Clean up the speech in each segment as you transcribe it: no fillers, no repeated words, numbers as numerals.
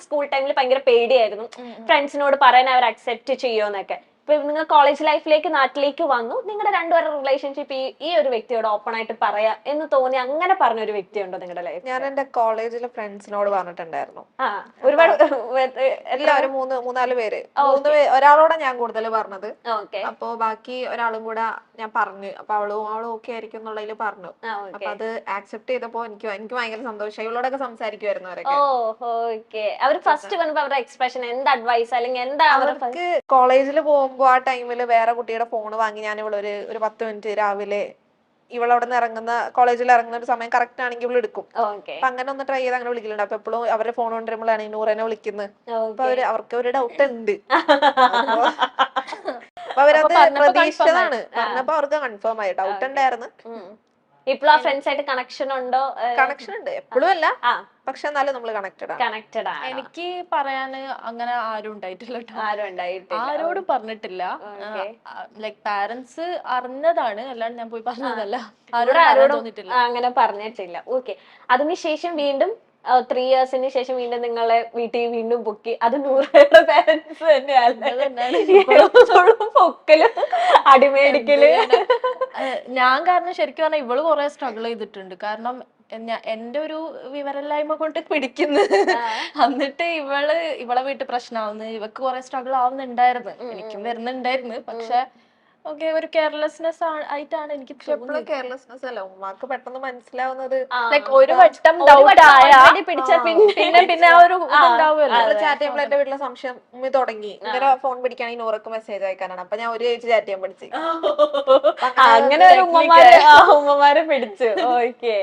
School ടൈമിൽ ഭയങ്കര പേടിയായിരുന്നു ഫ്രണ്ട്സിനോട് പറയാൻ അവർ അക്സെപ്റ്റ് ചെയ്യുമെന്നൊക്കെ. ഇപ്പൊ നിങ്ങൾ കോളേജ് ലൈഫിലേക്ക് നാട്ടിലേക്ക് വന്നു, നിങ്ങളുടെ രണ്ടുപേരുടെ റിലേഷൻഷിപ്പ് ഈ ഒരു വ്യക്തിയോട് ഓപ്പൺ ആയിട്ട് പറയാ എന്ന് തോന്നി അങ്ങനെ പറഞ്ഞൊരു വ്യക്തി ഉണ്ടോ നിങ്ങളുടെ ലൈഫിൽ? ഞാൻ എന്റെ കോളേജിലെ ഫ്രണ്ട്സിനോട് പറഞ്ഞിട്ടുണ്ടായിരുന്നു. ഒരുപാട് എല്ലാവരും മൂന്നാല് പേര്, ഒരാളോടെ ഞാൻ കൂടുതൽ പറഞ്ഞത്. അപ്പൊ ബാക്കി ഒരാളും കൂടെ ഞാൻ പറഞ്ഞു. അപ്പൊ അവളും ഓക്കെ ആയിരിക്കും എന്നുള്ളതിൽ പറഞ്ഞു. അപ്പൊ അത് ആക്സെപ്റ്റ് ചെയ്തപ്പോ എനിക്ക് ഭയങ്കര സന്തോഷം. ഇവളോടൊക്കെ സംസാരിക്കുമായിരുന്നു അവരൊക്കെ. അവർ ഫസ്റ്റ് വന്നപ്പോ അവരുടെ എക്സ്പ്രഷൻ എന്ത് അഡ്വൈസ് അല്ലെങ്കിൽ എന്താ അവർക്ക് കോളേജിൽ പോകുമ്പോ ആ ടൈമില് വേറെ കുട്ടിയുടെ ഫോൺ വാങ്ങി ഞാൻ ഇവളൊരു 10 മിനിറ്റ് രാവിലെ ഇവളവിടെ നിന്ന് കോളേജിൽ ഇറങ്ങുന്ന ഒരു സമയം കറക്റ്റ് ആണെങ്കിൽ ഇവള് എടുക്കും. അപ്പൊ അങ്ങനെ ഒന്ന് ട്രൈ ചെയ്ത് അങ്ങനെ വിളിക്കലുണ്ട്. അപ്പൊ എപ്പോഴും അവരുടെ ഫോൺ കൊണ്ടുവരുമ്പോഴാണ് നൂറനെ വിളിക്കുന്നത്. അപ്പൊ അവർക്ക് ഒരു ഡൗട്ട് ഉണ്ട്. അപ്പൊ അവരത് പ്രതീക്ഷിച്ചതാണ്. പറഞ്ഞപ്പോ അവർക്ക് കൺഫേം ആയി. ഡൗട്ട് ഉണ്ടായിരുന്നു. ഇപ്പോഴും ആ ഫ്രണ്ട്സ് ആയിട്ട് കണക്ഷൻ ഉണ്ടോ? കണക്ഷൻ ഉണ്ട്, എപ്പോഴും അല്ല, പക്ഷെ എന്നാലും നമ്മള് കണക്റ്റഡ് ആണ്. എനിക്ക് പറയാന് അങ്ങനെ ആരും ഉണ്ടായിട്ടില്ല, ആരോടും പറഞ്ഞിട്ടില്ല. ലൈക് പാരന്റ്സ് അറിഞ്ഞതാണ്, അല്ലാണ്ട് ഞാൻ പോയി പറഞ്ഞതല്ല. ആരോടും അങ്ങനെ പറഞ്ഞിട്ടില്ല. ഓക്കെ. അതിനുശേഷം വീണ്ടും 3 ഇയേഴ്സിന് ശേഷം വീണ്ടും നിങ്ങളെ വീട്ടിൽ വീണ്ടും പൊക്കി. അത് നൂറയുടെ പാരന്റ്സ് തന്നെയാണ് പൊക്കലും അടിമേടിക്കല്. ഞാൻ കാരണം ശരിക്കും പറഞ്ഞാൽ ഇവള് കുറെ സ്ട്രഗിൾ ചെയ്തിട്ടുണ്ട്. കാരണം എന്റെ ഒരു വിവരമില്ലായ്മ കൊണ്ട് പിടിക്കുന്നു. എന്നിട്ട് ഇവളെ വീട്ടിൽ പ്രശ്നമാവുന്നു, ഇവക്ക് കുറെ സ്ട്രഗിൾ ആവുന്നുണ്ടായിരുന്നു, എനിക്കും വരുന്നുണ്ടായിരുന്നു. പക്ഷെ ഓക്കെ, ഒരു കെയർലെസ്നെസ് ആയിട്ടാണ് എനിക്ക് തോന്നുന്നത്. കെയർലെസ്നെസ് അല്ല, ഉമ്മാക്ക് പെട്ടെന്ന് മനസ്സിലാവുന്നത്. ഒരു വട്ടം ഡൗട്ട് ആയ പിന്നെ ആ ഒരു ചാറ്റ് ചെയ്യുമ്പോൾ എന്റെ വീട്ടിലെ സംശയം ഉമ്മി തുടങ്ങി. ഇങ്ങനെ ഫോൺ പിടിക്കുകയാണെങ്കിൽ നൂറക്ക് മെസ്സേജ് അയക്കാനാണ്. അപ്പൊ ഞാൻ ഒരു ചാറ്റ് ചെയ്യാൻ പഠിച്ചു. അങ്ങനെ ഒരു ഉമ്മമാരെ പിടിച്ചു. ഓക്കെ.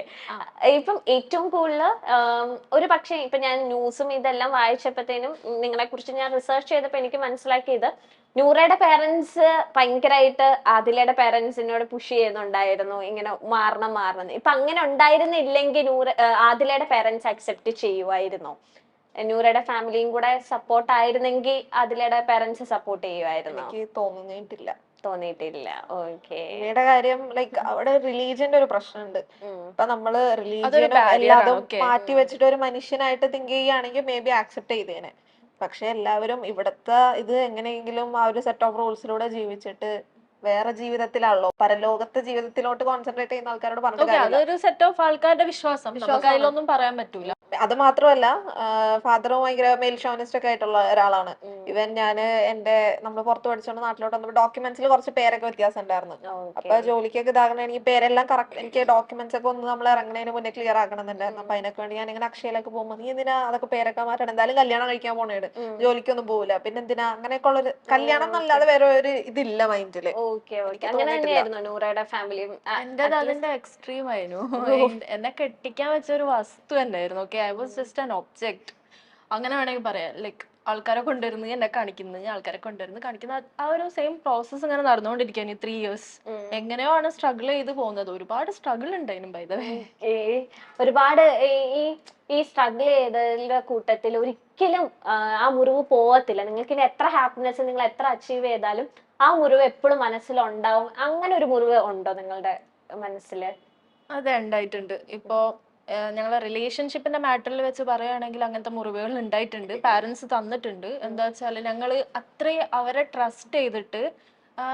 ഇപ്പം ഏറ്റവും കൂടുതൽ ഒരു പക്ഷേ ഇപ്പൊ ഞാൻ ന്യൂസും ഇതെല്ലാം വായിച്ചപ്പോഴത്തേനും നിങ്ങളെ കുറിച്ച് ഞാൻ റിസർച്ച് ചെയ്തപ്പോ എനിക്ക് മനസ്സിലാക്കിയത് നൂറയുടെ പേരൻസ് ഭയങ്കരമായിട്ട് ആദിലയുടെ പേരൻസിനോട് പുഷ് ചെയ്യുന്നുണ്ടായിരുന്നു, ഇങ്ങനെ മാറണം. ഇപ്പൊ അങ്ങനെ ഉണ്ടായിരുന്നില്ലെങ്കിൽ ആദിലയുടെ പേരൻസ് അക്സെപ്റ്റ് ചെയ്യുമായിരുന്നോ? നൂറയുടെ ഫാമിലിയും കൂടെ സപ്പോർട്ട് ആയിരുന്നെങ്കിൽ ആദിലയുടെ പേരൻസ് സപ്പോർട്ട് ചെയ്യുമായിരുന്നോ? എനിക്ക് തോന്നിയിട്ടില്ല. ഓക്കെ. ഇവയുടെ കാര്യം ലൈക്ക് അവിടെ റിലീജിയന്റെ ഒരു പ്രശ്നമുണ്ട്. ഇപ്പൊ നമ്മള് റിലീജിയനും എല്ലാതും മാറ്റി വെച്ചിട്ട് ഒരു മനുഷ്യനായിട്ട് തിങ്ക് ചെയ്യുകയാണെങ്കിൽ മേ ബി ആക്സെപ്റ്റ് ചെയ്തേനെ. പക്ഷെ എല്ലാവരും ഇവിടത്തെ ഇത് എങ്ങനെയെങ്കിലും ആ ഒരു സെറ്റ് ഓഫ് റൂൾസിലൂടെ ജീവിച്ചിട്ട് വേറെ ജീവിതത്തിലാണല്ലോ, പരലോകത്തെ ജീവിതത്തിലോട്ട് കോൺസെൻട്രേറ്റ് ചെയ്യുന്ന ആൾക്കാരോട് പറഞ്ഞിട്ട് അതൊരു സെറ്റ് ഓഫ് ആൾക്കാരുടെ വിശ്വാസം, അതിലൊന്നും പറയാൻ പറ്റൂല. അത് മാത്രമല്ല ഫാദറും ഭയങ്കര മെയിൽ ഷോനിസ്റ്റ് ഒക്കെ ആയിട്ടുള്ള ഒരാളാണ്. ഇവൻ നമ്മള് പുറത്ത് പഠിച്ചോണ്ട് നാട്ടിലോട്ട് വന്നപ്പോ ഡോക്യുമെന്റ്സിൽ കുറച്ച് പേരൊക്കെ വ്യത്യാസം ഉണ്ടായിരുന്നു. അപ്പൊ ജോലിക്കൊക്കെ ഇതാകണ എനിക്ക് പേരെല്ലാം കറക്റ്റ്, എനിക്ക് ഡോക്യുമെന്റ്സ് ഒക്കെ ഒന്ന് നമ്മൾ ഇറങ്ങുന്നതിന് മുന്നേ ക്ലിയർ ആക്കണമെന്നുണ്ടായിരുന്നു. അപ്പൊ അതിനൊക്കെ വേണ്ടി ഞാൻ ഇങ്ങനെ അക്ഷയയിലൊക്കെ പോകുമ്പോൾ നീ എന്തിനാ അതൊക്കെ പേരൊക്കെ മാറ്റണം, എന്തായാലും കല്യാണം കഴിക്കാൻ പോണേട്, ജോലിക്കൊന്നും പോകില്ല, പിന്നെ എന്തിനാ അങ്ങനെയൊക്കെ ഉള്ളൊരു കല്യാണം എന്നല്ലാതെ വേറെ ഒരു ഇതില്ല മൈൻഡില്. എന്റേത് അതിന്റെ എക്സ്ട്രീം ആയിരുന്നു. എന്നെ കെട്ടിക്കാൻ വെച്ച ഒരു വസ്തു തന്നെയായിരുന്നു. Okay, I was just an object, അങ്ങനെ വേണമെങ്കിൽ പറയാം. ലൈക്ക് ആൾക്കാരെ കൊണ്ടുവരുന്നു, എന്നെ കാണിക്കുന്നത്, ആൾക്കാരെ കൊണ്ടുവരുന്നു കാണിക്കുന്ന ആ ഒരു സെയിം പ്രോസസ് ഇങ്ങനെ നടന്നുകൊണ്ടിരിക്കുകയാണ് 3 ഇയേഴ്സ്. എങ്ങനെയോ ആണ് സ്ട്രഗിൾ ചെയ്ത് പോകുന്നത്. ഒരുപാട് സ്ട്രഗിൾ ഉണ്ടായിരുന്നു ബൈ ദ വേ. ഒരുപാട് ഈ സ്ട്രഗിൾ ചെയ്തതിന്റെ കൂട്ടത്തിൽ ഒരിക്കലും ആ മുറിവ് പോവത്തില്ല. നിങ്ങൾക്ക് ഇനി എത്ര ഹാപ്പിനെസ് നിങ്ങൾ എത്ര അച്ചീവ് ചെയ്താലും ആ മുറിവ് എപ്പോഴും മനസ്സിലുണ്ടാവും. അങ്ങനെ ഒരു മുറിവ് ഉണ്ടോ നിങ്ങളുടെ മനസ്സിൽ? അതെ, ഉണ്ടായിട്ടുണ്ട്. ഇപ്പോ ഞങ്ങളെ റിലേഷൻഷിപ്പിന്റെ മാറ്ററിൽ വെച്ച് പറയുകയാണെങ്കിൽ അങ്ങനത്തെ മുറിവുകൾ ഉണ്ടായിട്ടുണ്ട്. പാരന്റ്സ് തന്നിട്ടുണ്ട്. എന്താ വെച്ചാല് ഞങ്ങള് അത്രയും അവരെ ട്രസ്റ്റ് ചെയ്തിട്ട്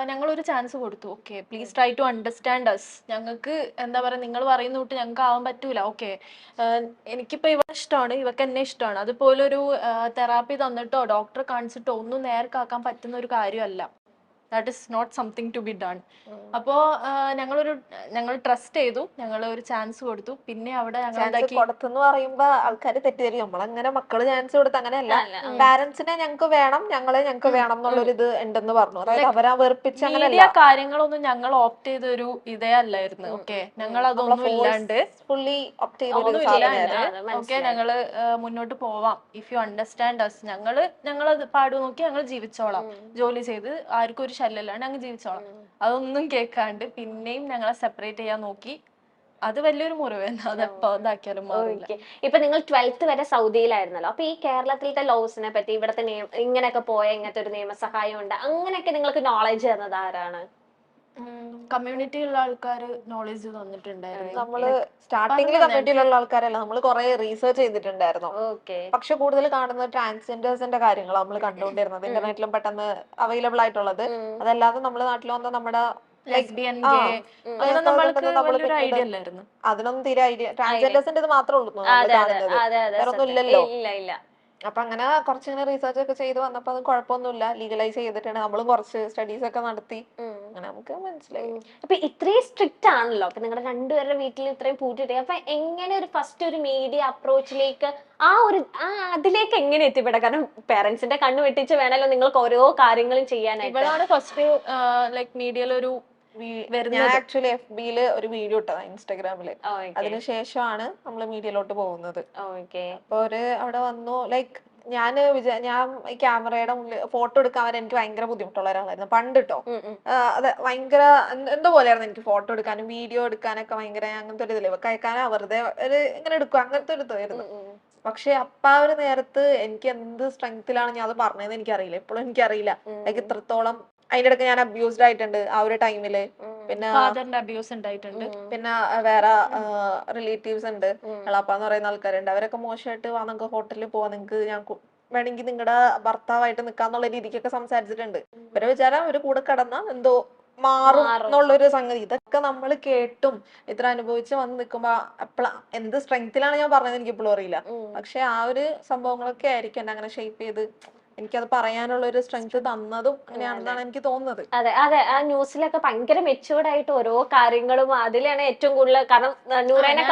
ഞങ്ങളൊരു ചാൻസ് കൊടുത്തു. Okay, please try to understand us. ഞങ്ങൾക്ക് എന്താ പറയുക, നിങ്ങൾ പറയുന്ന തൊട്ട് ഞങ്ങൾക്ക് ആവാൻ പറ്റൂല. ഓക്കെ, എനിക്കിപ്പോ ഇവ ഇഷ്ടമാണ്, ഇവക്ക് എന്നെ ഇഷ്ടമാണ്. അതുപോലെ ഒരു തെറാപ്പി തന്നിട്ടോ ഡോക്ടറെ കാണിച്ചിട്ടോ ഒന്നും നേർക്കാക്കാൻ പറ്റുന്ന ഒരു കാര്യമല്ല. That is not something to be done. അപ്പോ ഞങ്ങൾ ട്രസ്റ്റ് ചെയ്തു, ഞങ്ങൾ ഒരു ചാൻസ് കൊടുത്തു. പിന്നെ അവിടെ കൊടുത്തെന്ന് പറയുമ്പോ ആൾക്കാര് തെറ്റിദ്ധരിക്കും, നമ്മളങ്ങനെ മക്കള് ചാൻസ് കൊടുത്ത് അങ്ങനെയല്ല. പാരന്റ്സിനെ ഞങ്ങൾക്ക് വേണം എന്നുള്ളൊരു ഇത് ഉണ്ടെന്ന് പറഞ്ഞു. അതായത് അവരാ വെറുപ്പിച്ച് അങ്ങനെയല്ല, കാര്യങ്ങളൊന്നും ഞങ്ങൾ ഓപ്റ്റ് ചെയ്ത ഒരു ഇതേ അല്ലായിരുന്നു. ഓക്കെ, ഞങ്ങൾ അതൊന്നും ഇല്ലാണ്ട് ഫുള്ളി ഓപ്റ്റ് ചെയ്ത ഓക്കെ, ഞങ്ങള് മുന്നോട്ട് പോവാം, ഇഫ് യു അണ്ടർസ്റ്റാൻഡ് അസ്. ഞങ്ങളത് പാടു നോക്കി ഞങ്ങൾ ജീവിച്ചോളാം, ജോലി ചെയ്ത് ആർക്കും ഒരു ശല്യമില്ലാണ്ട് ഞങ്ങൾ ജീവിച്ചോളാം. അതൊന്നും കേൾക്കാണ്ട് പിന്നെയും ഞങ്ങളെ സെപ്പറേറ്റ് ചെയ്യാൻ നോക്കി. അത് വലിയൊരു മുറിവാണ്. അതെപ്പോ ഇതാക്കിയാലും മാറില്ല. ഇപ്പൊ നിങ്ങൾ 12th വരെ സൗദിയിലായിരുന്നല്ലോ. അപ്പൊ ഈ കേരളത്തിലത്തെ ലോസിനെ പറ്റി, ഇവിടത്തെ ഇങ്ങനെയൊക്കെ പോയ ഇങ്ങനത്തെ ഒരു നിയമസഹായം ഉണ്ട്, അങ്ങനെയൊക്കെ നിങ്ങൾക്ക് നോളജ് തന്നത് ആരാണ്? കമ്മ്യൂണിറ്റിയുള്ള ആൾക്കാർ നോളേജ് തന്നിട്ടുണ്ടായിരുന്നു. നമ്മള് സ്റ്റാർട്ടിങ്ങിൽ കമ്മ്യൂണിറ്റിയിലുള്ള ആൾക്കാരല്ല, നമ്മൾ കുറെ റീസെർച്ച് ചെയ്തിട്ടുണ്ടായിരുന്നു. ഓക്കെ. പക്ഷെ കൂടുതൽ കാണുന്നത് ട്രാൻസ്ജെൻഡേഴ്സിന്റെ കാര്യങ്ങൾ നമ്മൾ കണ്ടുകൊണ്ടിരുന്നത്, ഇന്റർനെറ്റിലും പെട്ടെന്ന് അവൈലബിൾ ആയിട്ടുള്ളത്. അതല്ലാതെ നമ്മുടെ നാട്ടിൽ വന്ന നമ്മുടെ ലെസ്ബിയൻ, ആ, ഗേ അങ്ങനത്തെ അങ്ങനെ നമ്മൾക്ക് ഇതുണ്ടെന്ന് നമ്മള് വലിയൊരു പിന്നീട് ഐഡിയ അല്ലായിരുന്നു. അതിനൊന്നും തീരെ ഐഡിയ, ട്രാൻസ്ജെൻഡേഴ്സിന്റെ ഇത് മാത്രമേ ഉള്ളൂ നമ്മൾ അതെ അതെ കാണുന്നത്, അതെ അതെ വേറെ ഒന്നും സത്യം. ഇല്ലല്ലോ. ഇല്ല ഇല്ല. അപ്പൊ അങ്ങനെ കുറച്ചിങ്ങനെ റീസെർച്ച് ഒക്കെ ചെയ്ത് വന്നപ്പോ അത് കുഴപ്പമൊന്നുമില്ല, ലീഗലൈസ് ചെയ്തിട്ടുണ്ട്. നമ്മളും കുറച്ച് സ്റ്റഡീസ് ഒക്കെ നടത്തി, അങ്ങനെ നമുക്ക് മനസ്സിലായി. അപ്പൊ ഇത്രയും സ്ട്രിക്റ്റ് ആണല്ലോ, അപ്പൊ നിങ്ങളുടെ രണ്ടുപേരുടെ വീട്ടിൽ ഇത്രയും പൂട്ടിട്ട്, അപ്പൊ എങ്ങനെ ഒരു ഫസ്റ്റ് ഒരു മീഡിയ അപ്രോച്ചിലേക്ക് അതിലേക്ക് എങ്ങനെ എത്തിപ്പെടാം? കാരണം പേരൻസിന്റെ കണ്ണു വെട്ടിച്ച് വേണമല്ലോ നിങ്ങൾക്ക് ഓരോ കാര്യങ്ങളും ചെയ്യാനായിട്ട്. ഇവളാണ് ഫസ്റ്റ് ലൈക് മീഡിയയിൽ ഒരു ഞാൻ ആക്ച്വലി FB-ല് ഒരു വീഡിയോ ഇട്ടതാ, ഇൻസ്റ്റാഗ്രാമില്. അതിനുശേഷമാണ് നമ്മൾ മീഡിയയിലോട്ട് പോകുന്നത്. അപ്പൊ അവിടെ വന്നു, ലൈക്ക് ഞാൻ ഈ ക്യാമറയുടെ മുന്നിൽ ഫോട്ടോ എടുക്കാൻ വരെ എനിക്ക് ഭയങ്കര ബുദ്ധിമുട്ടുള്ള ഒരാളായിരുന്നു പണ്ട് ട്ടോ. അത് ഭയങ്കര എന്തോ പോലെയായിരുന്നു എനിക്ക് ഫോട്ടോ എടുക്കാനും വീഡിയോ എടുക്കാനൊക്കെ ഭയങ്കര അങ്ങനത്തെ ഒരു ഇതില് കഴിക്കാനോ വെറുതെ ഒരു ഇങ്ങനെ എടുക്കും, അങ്ങനത്തെ ഒരു ഇതായിരുന്നു. പക്ഷെ ആ ഒരു നേരത്ത് എനിക്ക് എന്ത് സ്ട്രെങ്ത്തിലാണ് ഞാൻ അത് പറഞ്ഞതെന്ന് എനിക്കറിയില്ല, ഇപ്പോഴും എനിക്കറിയില്ല. ലൈക്ക് ഇത്രത്തോളം അതിന്റെ ഇടയ്ക്ക് ഞാൻ അബ്യൂസ്ഡ് ആയിട്ടുണ്ട് ആ ഒരു ടൈമില്. പിന്നെ ഫാദറിന്റെ അബ്യൂസ് ഉണ്ടായിട്ടുണ്ട്. പിന്നെ വേറെ റിലേറ്റീവ്സ് ഉണ്ട്, എളാപ്പാന്ന് പറയുന്ന ആൾക്കാരുണ്ട്. അവരൊക്കെ മോശമായിട്ട് വാ നിങ്ങൾക്ക് ഹോട്ടലിൽ പോവാ, നിങ്ങൾക്ക് ഞാൻ വേണമെങ്കിൽ നിങ്ങളുടെ ഭർത്താവായിട്ട് നിക്കാന്നുള്ള രീതിക്കൊക്കെ സംസാരിച്ചിട്ടുണ്ട്. ഇവരെ വിചാരം അവര് കൂടെ കിടന്ന എന്തോ മാറും എന്നുള്ളൊരു സംഗതി. ഇതൊക്കെ നമ്മൾ കേട്ടും ഇത്ര അനുഭവിച്ച് വന്ന് നിൽക്കുമ്പോ എന്ത് സ്ട്രെങ്ത്തിലാണ് ഞാൻ പറഞ്ഞത് എനിക്ക് ഇപ്പോഴും അറിയില്ല. പക്ഷെ ആ ഒരു സംഭവങ്ങളൊക്കെ ആയിരിക്കും എന്നെ അങ്ങനെ ഷേപ്പ് ചെയ്ത് എനിക്കത് പറയാനുള്ള ഒരു സ്ട്രെങ്ത് തന്നതും അങ്ങനെയാണെന്നാണ് എനിക്ക് തോന്നുന്നത്. അതെ അതെ, ആ ന്യൂസിലൊക്കെ ഭയങ്കര മെച്യൂർഡ് ആയിട്ട് ഓരോ കാര്യങ്ങളും, അതിലാണ് ഏറ്റവും കൂടുതൽ, കാരണം നൂറേനെ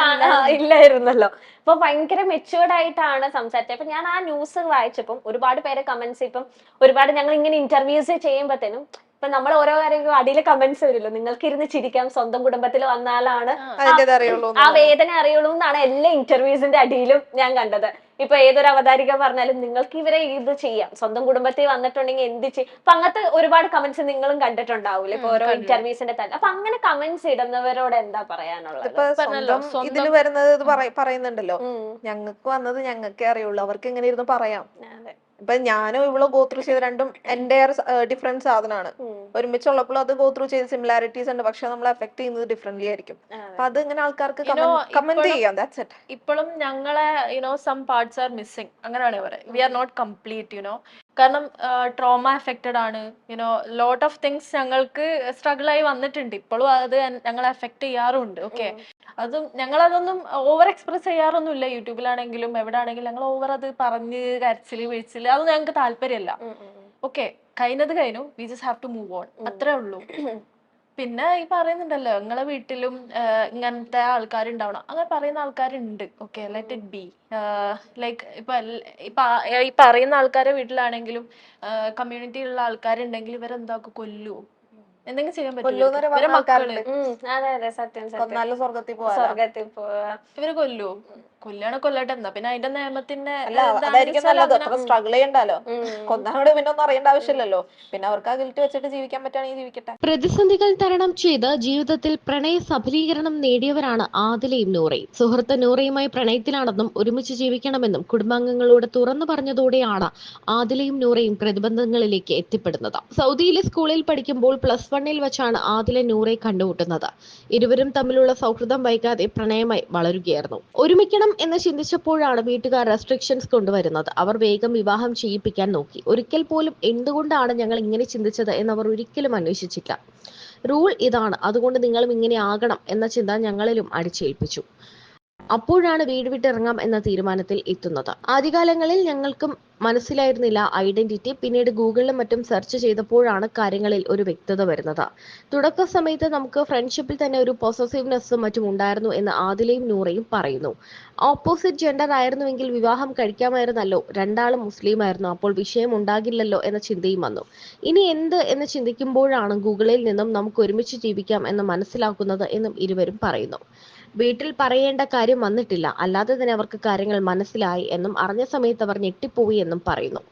ഇല്ലായിരുന്നല്ലോ, അപ്പൊ ഭയങ്കര മെച്യൂർഡ് ആയിട്ടാണ് സംസാരിച്ചത്. അപ്പൊ ഞാൻ ആ ന്യൂസ് വായിച്ചപ്പം ഒരുപാട് പേരെ കമന്റ്സ്, ഇപ്പം ഒരുപാട് ഞങ്ങൾ ഇങ്ങനെ ഇന്റർവ്യൂസ് ചെയ്യുമ്പോഴത്തേനും ഇപ്പൊ നമ്മൾ ഓരോ കാര്യങ്ങളും അടിയിൽ കമന്റ്സ് വരുമല്ലോ, നിങ്ങൾക്ക് ഇരുന്ന് ചിരിക്കാം, സ്വന്തം കുടുംബത്തിൽ വന്നാലാണ് ആ വേദന അറിയുള്ളൂ എന്നാണ് എല്ലാ ഇന്റർവ്യൂസിന്റെ അടിയിലും ഞാൻ കണ്ടത്. ഇപ്പൊ ഏതൊരു അവതാരിക പറഞ്ഞാലും നിങ്ങൾക്ക് ഇവരെ ഇത് ചെയ്യാം, സ്വന്തം കുടുംബത്തിൽ വന്നിട്ടുണ്ടെങ്കിൽ എന്ത് ചെയ്യും, അപ്പൊ അങ്ങനത്തെ ഒരുപാട് കമന്റ്സ് നിങ്ങളും കണ്ടിട്ടുണ്ടാവൂലേ ഇപ്പൊ ഓരോ ഇന്റർവ്യൂസിന്റെ തന്നെ. അപ്പൊ അങ്ങനെ കമന്റ്സ് ഇടുന്നവരോട് എന്താ പറയാനുള്ളത്? ഇപ്പൊ സ്വന്തം ഇതിൽ വരുന്നത് ഇത് പറയുന്നുണ്ടല്ലോ, ഞങ്ങൾക്ക് വന്നത് ഞങ്ങൾക്കേ അറിയുള്ളൂ, അവർക്ക് എങ്ങനെ ഇരുന്ന് പറയാം. ഇപ്പൊ ഞാനും ഇവളോ ഗോത്രൂ ചെയ്ത് രണ്ടും എൻ്റെ ഡിഫറെന്റ് സാധനമാണ്. ഒരുമിച്ചുള്ളപ്പോൾ അത് ഗോത്രൂ ചെയ്ത് സിമിലാരിറ്റീസ് ഉണ്ട്, പക്ഷെ നമ്മൾ എഫക്ട് ചെയ്യുന്നത് ഡിഫറെന്റ്ലി ആയിരിക്കും. അപ്പൊ അത് ഇങ്ങനെ ആൾക്കാർക്ക് കമന്റ് ചെയ്യാം. That's it. ഇപ്പോഴും ഞങ്ങളെ സം പാർട്സ് ആർ മിസ്സിംഗ്, അങ്ങനെയാണ് പറയുന്നത്. വി ആർ നോട്ട് കംപ്ലീറ്റ് കാരണം ട്രോമ എഫക്റ്റഡ് ആണ്. ലോട്ട് ഓഫ് തിങ്സ് ഞങ്ങൾക്ക് സ്ട്രഗിൾ ആയി വന്നിട്ടുണ്ട്. ഇപ്പോഴും അത് ഞങ്ങളെ എഫക്ട് ചെയ്യാറുണ്ട്. ഓക്കെ, അതും ഞങ്ങളതൊന്നും ഓവർ എക്സ്പ്രസ് ചെയ്യാറൊന്നുമില്ല. യൂട്യൂബിലാണെങ്കിലും എവിടെ ആണെങ്കിലും ഞങ്ങൾ ഓവർ അത് പറഞ്ഞ് കരച്ചില് വീഴ്ചില് അതൊന്നും ഞങ്ങൾക്ക് താല്പര്യമല്ല. ഓക്കെ, കഴിഞ്ഞത് കഴിഞ്ഞു, we just have to move on, അത്രേ ഉള്ളൂ. പിന്നെ ഈ പറയുന്നുണ്ടല്ലോ നിങ്ങളെ വീട്ടിലും ഇങ്ങനത്തെ ആൾക്കാരുണ്ടാവണം, അങ്ങനെ പറയുന്ന ആൾക്കാരുണ്ട്. Okay, let it be. Like ഈ പറയുന്ന ആൾക്കാരെ വീട്ടിലാണെങ്കിലും കമ്മ്യൂണിറ്റിയിലുള്ള ആൾക്കാരുണ്ടെങ്കിൽ ഇവരെന്താക്കും, കൊല്ലുവോ, എന്തെങ്കിലും ചെയ്യാൻ പറ്റുമോ? ഇവരെ മക്കള് ഇവര് കൊല്ലുവോ? കൊല്ലാണ് കൊല്ലട്ടെ, എന്നാ പിന്നെ അതിന്റെ നിയമത്തിന്റെ സ്ട്രഗിൾ ചെയ്യണ്ടല്ലോ, കൊന്നാട് പിന്നെ ഒന്നും അറിയേണ്ട ആവശ്യമില്ലല്ലോ. പിന്നെ അവർക്ക് ആ ഗിൽറ്റ് വെച്ചിട്ട് ജീവിക്കാൻ പറ്റുകയാണെങ്കിൽ ജീവിക്കട്ടെ. പ്രതിസന്ധികൾ തരണം ചെയ്ത് ജീവിതത്തിൽ പ്രണയ സഫലീകരണം നേടിയവരാണ് ആദിലയും നൂറയും. സുഹൃത്ത് നൂറയുമായി പ്രണയത്തിലാണെന്നും ഒരുമിച്ച് ജീവിക്കണമെന്നും കുടുംബാംഗങ്ങളോട് തുറന്നു പറഞ്ഞതോടെയാണ് ആദിലയും നൂറയും പ്രതിബന്ധങ്ങളിലേക്ക് എത്തിപ്പെടുന്നത്. സൗദിയിലെ സ്കൂളിൽ പഠിക്കുമ്പോൾ +1 വെച്ചാണ് ആദില നൂറയെ കണ്ടുമുട്ടുന്നത്. ഇരുവരും തമ്മിലുള്ള സൗഹൃദം വൈകാതെ പ്രണയമായി വളരുകയായിരുന്നു. ഒരുമിക്കണം എന്ന് ചിന്തിച്ചപ്പോഴാണ് വീട്ടുകാർ റെസ്ട്രിക്ഷൻസ് കൊണ്ടുവരുന്നത്. അവർ വേഗം വിവാഹം ചെയ്യിപ്പിക്കാൻ നോക്കി. ഒരിക്കൽ പോലും എന്തുകൊണ്ടാണ് ഞങ്ങൾ ഇങ്ങനെ ചിന്തിച്ചത് എന്നവർ ഒരിക്കലും അന്വേഷിച്ചില്ല. റൂൾ ഇതാണ്, അതുകൊണ്ട് നിങ്ങളും ഇങ്ങനെ ആകണം എന്ന ചിന്ത ഞങ്ങളിലും അടിച്ചേൽപ്പിച്ചു. അപ്പോഴാണ് വീട് വിട്ടിറങ്ങാം എന്ന തീരുമാനത്തിൽ എത്തുന്നത്. ആദ്യകാലങ്ങളിൽ ഞങ്ങൾക്കും മനസ്സിലായിരുന്നില്ല ഐഡന്റിറ്റി. പിന്നീട് ഗൂഗിളിലും മറ്റും സെർച്ച് ചെയ്തപ്പോഴാണ് കാര്യങ്ങളിൽ ഒരു വ്യക്തത വരുന്നത്. തുടക്ക സമയത്ത് നമുക്ക് ഫ്രണ്ട്ഷിപ്പിൽ തന്നെ ഒരു പൊസസീവ്നെസ്സും മറ്റും ഉണ്ടായിരുന്നു എന്ന് ആദിലയും നൂറയും പറയുന്നു. ഓപ്പോസിറ്റ് ജെൻഡർ ആയിരുന്നുവെങ്കിൽ വിവാഹം കഴിക്കാമായിരുന്നല്ലോ, രണ്ടാളും മുസ്ലിം ആയിരുന്നു, അപ്പോൾ വിഷയം ഉണ്ടാകില്ലല്ലോ എന്ന ചിന്തയും വന്നു. ഇനി എന്ത് എന്ന് ചിന്തിക്കുമ്പോഴാണ് ഗൂഗിളിൽ നിന്നും നമുക്ക് ഒരുമിച്ച് ജീവിക്കാം എന്ന് മനസ്സിലാക്കുന്നത് എന്നും ഇരുവരും പറയുന്നു. വീട്ടിൽ പറയേണ്ട കാര്യം വന്നിട്ടില്ല, അല്ലാതെ തന്നെ അവർക്ക് കാര്യങ്ങൾ മനസ്സിലായി എന്നും അറിഞ്ഞ സമയത്ത് അവർ ഞെട്ടിപ്പോയി എന്നും പറയുന്നു.